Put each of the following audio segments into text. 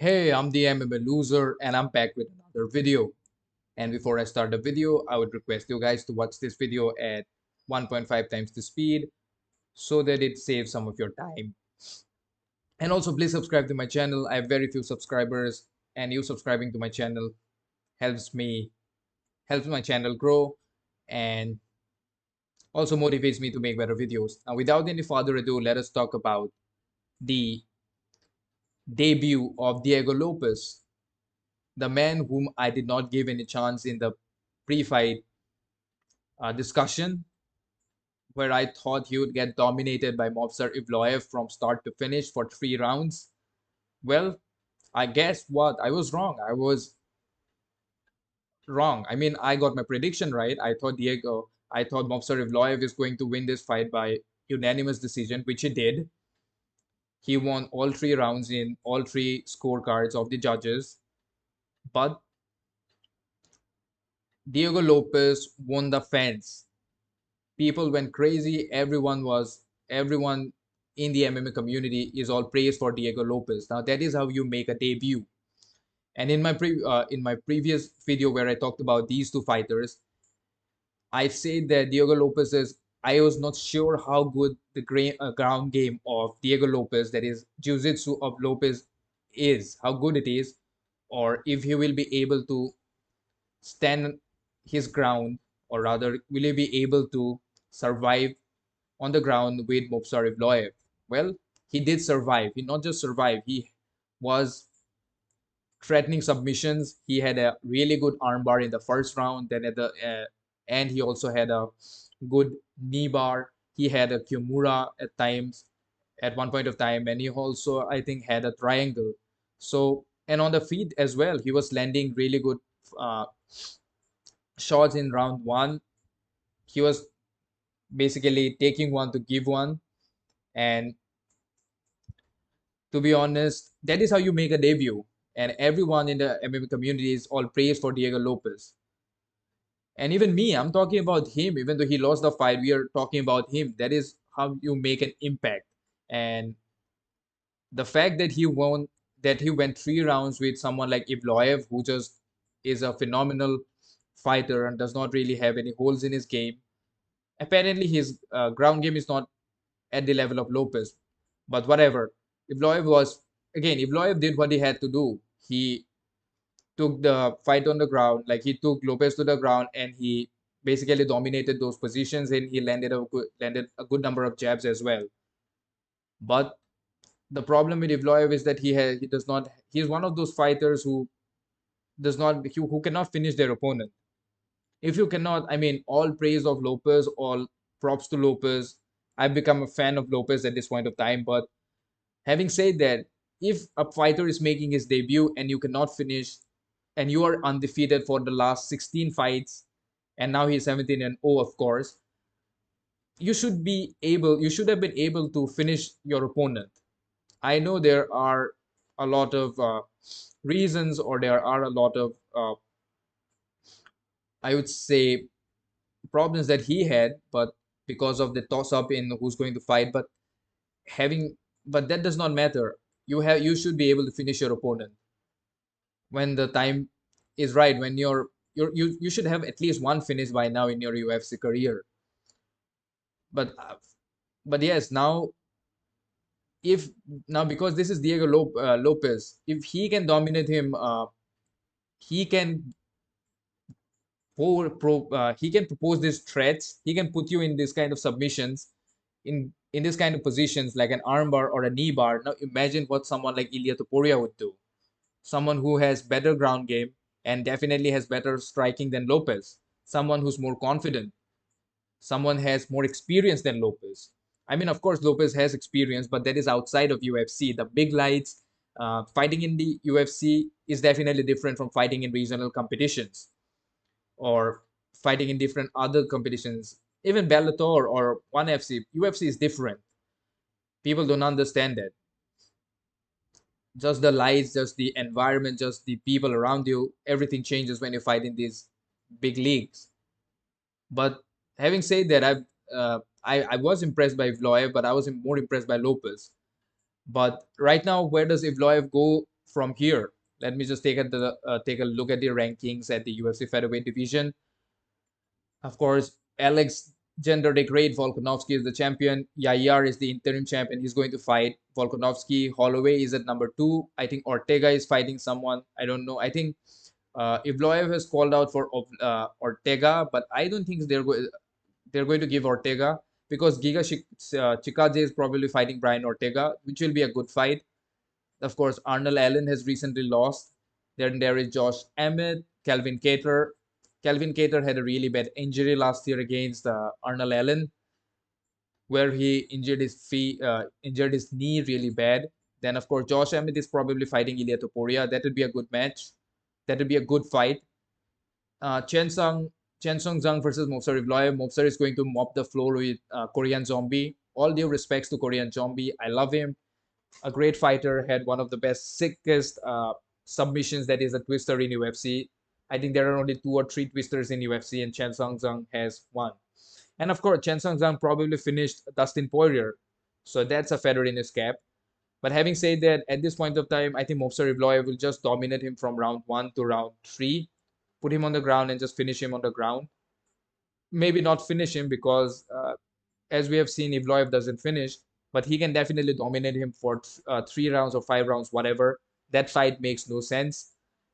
Hey, I'm the MMA loser and I'm back with another video. And before I start the video, I would request you guys to watch this video at 1.5 times the speed so that it saves some of your time. And also please subscribe to my channel. I have very few subscribers and you subscribing to my channel helps helps my channel grow and also motivates me to make better videos. Now without any further ado, let us talk about the debut of Diego Lopes, the man whom I did not give any chance in the pre-fight discussion, where I thought he would get dominated by Movsar Evloev from start to finish for 3 rounds. Well, I guess what? I was wrong. I was wrong. I mean, I got my prediction right. I thought Movsar Evloev is going to win this fight by unanimous decision, which he did. He won all 3 rounds in all three scorecards of the judges. But Diego Lopes won the fence. People went crazy. Everyone in the MMA community is all praised for Diego Lopes. Now that is how you make a debut. And in my previous video where I talked about these two fighters, I said that Diego Lopes is. I was not sure how good the ground game of Diego Lopes, that is jiu-jitsu of Lopes, is, how good it is, or if he will be able to stand his ground, or rather, will he be able to survive on the ground with Movsar Evloev. Well, he did survive. He not just survived, he was threatening submissions. He had a really good armbar in the first round. Then at the and he also had a good knee bar. He had a Kimura at times, at one point of time, and he also I think had a triangle. So and on the feet as well, he was landing really good uh, shots in round one. He was basically taking one to give one, and to be honest, that is how you make a debut. And everyone in the MMA community is all praised for Diego Lopes. And even me, I'm talking about him, even though he lost the fight, we are talking about him. That is how you make an impact. And the fact that he went 3 rounds with someone like Evloev, who just is a phenomenal fighter and does not really have any holes in his game. Apparently, his ground game is not at the level of Lopes. But whatever. Evloev was again, Evloev did what he had to do. He took the fight on the ground, like he took Lopez to the ground and he basically dominated those positions and he landed a good number of jabs as well. But the problem with Evloev is that he does not he's one of those fighters who who cannot finish their opponent. If you cannot, I mean, all praise of Lopez, all props to Lopez. I've become a fan of Lopez at this point of time, but having said that, if a fighter is making his debut and you cannot finish, and you are undefeated for the last 16 fights, and now he's 17 and 0, of course, you should have been able to finish your opponent. I know there are a lot of reasons, or there are a lot of, I would say, problems that he had, but because of the toss up in who's going to fight, having, but that does not matter. You should be able to finish your opponent when the time is right, when you should have at least one finish by now in your UFC career. But yes, if now because this is Lopez, if he can dominate him, he can he can propose these threats. He can put you in this kind of submissions, in this kind of positions like an armbar or a knee bar. Now imagine what someone like Ilia Topuria would do. Someone who has better ground game and definitely has better striking than Lopez. Someone who's more confident. Someone has more experience than Lopez. I mean, of course, Lopez has experience, but that is outside of UFC. The big lights, fighting in the UFC is definitely different from fighting in regional competitions or fighting in different other competitions. Even Bellator or ONE FC, UFC is different. People don't understand that. Just the lights, just the environment, just the people around you, everything changes when you fight in these big leagues. But having said that, I was impressed by Evloev, but I was more impressed by Lopez. But right now, where does Evloev go from here, let me just take a look at the rankings at the UFC featherweight division. Of course, Alexander the Great Volkanovski is the champion. Yair is the interim champion. He's going to fight Volkanovski. Holloway is at number two. I think Ortega is fighting someone. I don't know. I think Evloev has called out for Ortega, but I don't think they're going to give Ortega because Chikadze is probably fighting Brian Ortega, which will be a good fight. Of course, Arnold Allen has recently lost. Then there is Josh Emmett, Calvin Cater. Calvin Cater had a really bad injury last year against Arnold Allen, where he injured his knee really bad. Then, of course, Josh Emmett is probably fighting Ilya Topuria. That would be a good match. That would be a good fight. uh, Chen Sung Chen Sung Zhang versus Movsar Evloev. Movsar is going to mop the floor with Korean Zombie. All due respects to Korean Zombie, I love him. A great fighter, had one of the best sickest submissions, that is a twister in UFC. I think there are only two or three twisters in UFC, and Chen Sung Zhang has one. And of course, Chen Sung Zhang probably finished Dustin Poirier, so that's a feather in his cap. But having said that, at this point of time, I think Movsar Evloev will just dominate him from round one to round three, put him on the ground and just finish him on the ground. Maybe not finish him because, as we have seen, Evloev doesn't finish, but he can definitely dominate him for 3 rounds or 5 rounds, whatever. That fight makes no sense.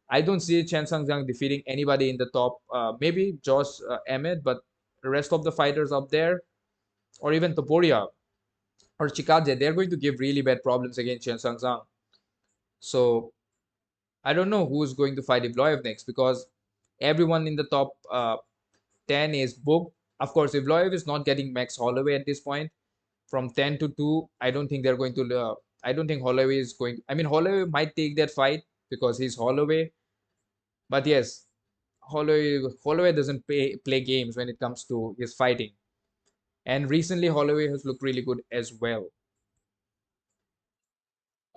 I don't see Chen Sangjiang defeating anybody in the top. Maybe Josh Emmett, but the rest of the fighters up there, or even Topuria or Chikadze, they're going to give really bad problems against Chen Sangjiang. So I don't know who's going to fight Evloev next because everyone in the top 10 is booked. Of course, Evloev is not getting Max Holloway at this point. From 10 to 2, I don't think they're going to. I don't think Holloway is going. I mean, Holloway might take that fight because he's Holloway. But yes, Holloway doesn't play games when it comes to his fighting. And recently, Holloway has looked really good as well.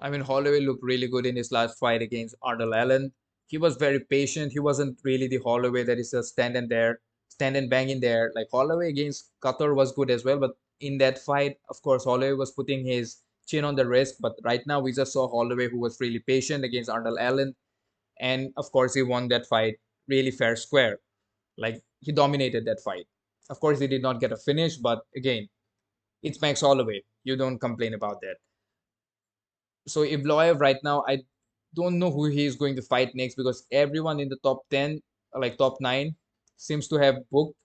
I mean, Holloway looked really good in his last fight against Arnold Allen. He was very patient. He wasn't really the Holloway that is just stand and bang in there. Like Holloway against Qatar was good as well, but in that fight, of course, Holloway was putting his chin on the wrist. But right now, we just saw Holloway who was really patient against Arnold Allen, and of course, he won that fight really fair square. Like he dominated that fight. Of course, he did not get a finish, but again, it's Max Holloway. You don't complain about that. So Evloev right now, I don't know who he is going to fight next because everyone in the top 10, like top 9, seems to have booked,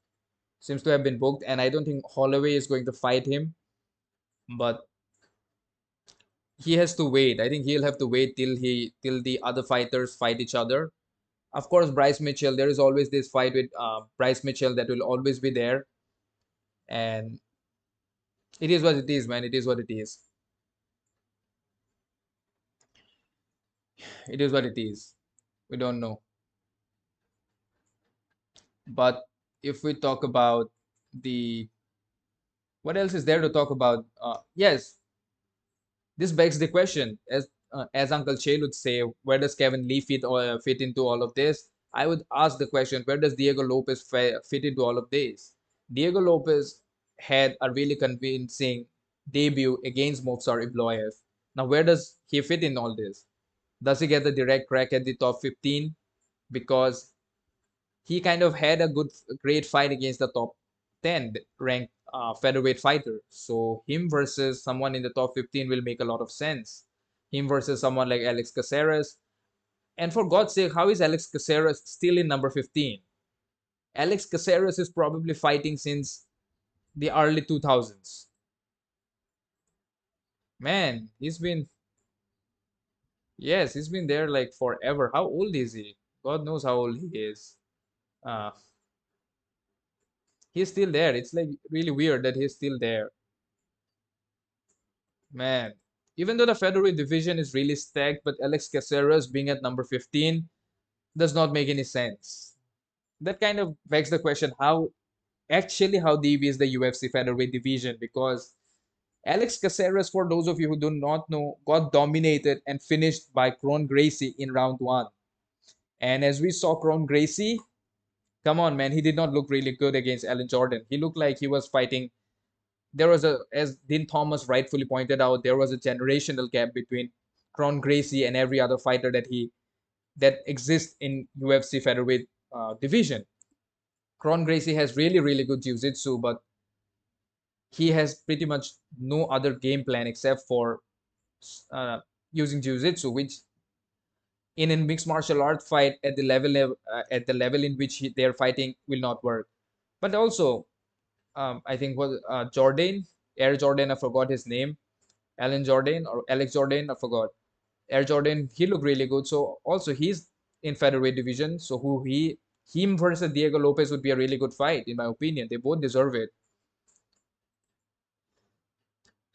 seems to have been booked, and I don't think Holloway is going to fight him, but he has to wait. I think he'll have to wait till the other fighters fight each other. Of course, Bryce Mitchell, there is always this fight with Bryce Mitchell that will always be there, and it is what it is, man. It is what it is. It is what it is. We don't know. But if we talk about the what else is there to talk about? Yes, this begs the question, as Uncle Che would say, where does Kevin Lee fit into all of this? I would ask the question, where does Diego Lopes fit into all of this? Diego Lopes had a really convincing debut against Movsar Evloev. Now, where does he fit in all this? Does he get the direct crack at the top 15? Because he kind of had a great fight against the top 10 ranked featherweight fighter. So him versus someone in the top 15 will make a lot of sense. Him versus someone like Alex Caceres. And for God's sake, how is Alex Caceres still in number 15? Alex Caceres is probably fighting since the early 2000s. Man, yes, he's been there like forever. How old is he? God knows how old he is. Uh, he's still there. It's like really weird that he's still there. Man, even though the featherweight division is really stacked, but Alex Caceres being at number 15 does not make any sense. That kind of begs the question how deep is the UFC featherweight division? Because Alex Caceres, for those of you who do not know, got dominated and finished by Kron Gracie in round one. And as we saw Kron Gracie, come on, man, he did not look really good against Alan Jordan. He looked like he was fighting. There was as Dean Thomas rightfully pointed out, there was a generational gap between Kron Gracie and every other fighter that exists in UFC featherweight division. Kron Gracie has really, really good jiu-jitsu, but he has pretty much no other game plan except for uh, using jiu-jitsu, which in a mixed martial art fight at the level in which they're fighting will not work. But also, I think was Jordan, Air Jordan, I forgot his name, Alan Jordan or Alex Jordan, I forgot. Air Jordan, he looked really good. So also he's in featherweight division. So him versus Diego Lopes would be a really good fight in my opinion. They both deserve it.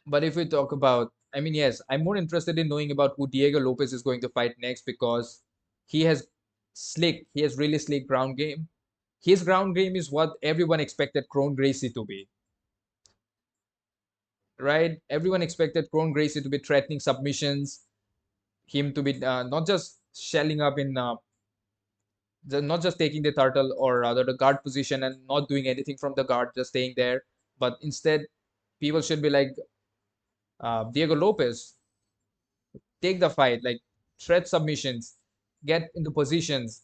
But if we talk about, I mean, yes, I'm more interested in knowing about who Diego Lopes is going to fight next because he has he has really slick ground game. His ground game is what everyone expected Kron Gracie to be, right? Everyone expected Kron Gracie to be threatening submissions, him to be not just shelling up in, not just taking the turtle or rather the guard position and not doing anything from the guard, just staying there. But instead, people should be like, Diego Lopes, take the fight, like threat submissions, get into positions,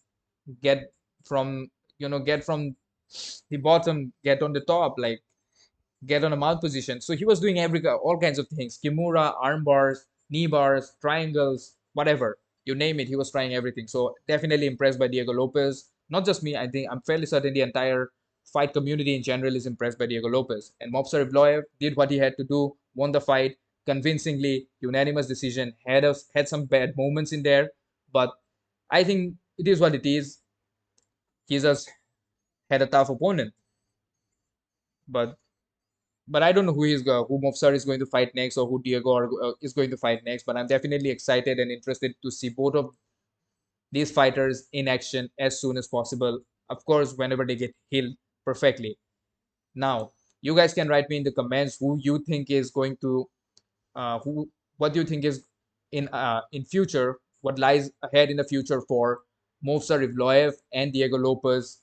get from get from the bottom, get on the top, like get on a mount position. So he was doing all kinds of things: kimura, arm bars, knee bars, triangles, whatever you name it. He was trying everything. So definitely impressed by Diego Lopes. Not just me. I think I'm fairly certain the entire fight community in general is impressed by Diego Lopes. And Movsar Evloev did what he had to do, won the fight convincingly, unanimous decision. Had some bad moments in there, but I think it is what it is. He just had a tough opponent, but I don't know who Mofsar is going to fight next or who is going to fight next. But I'm definitely excited and interested to see both of these fighters in action as soon as possible. Of course, whenever they get healed perfectly. Now, you guys can write me in the comments who you think is going to who what do you think is in future, what lies ahead in the future for Movsar Evloev and Diego Lopes,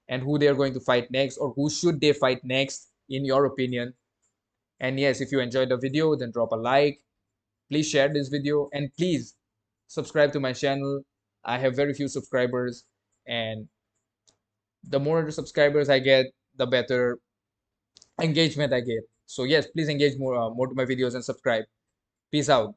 and who they are going to fight next or who should they fight next in your opinion. And yes, if you enjoyed the video, then drop a like. Please share this video and please subscribe to my channel. I have very few subscribers, and the more subscribers I get, the better engagement I get. So yes, please engage more to my videos and subscribe. Peace out.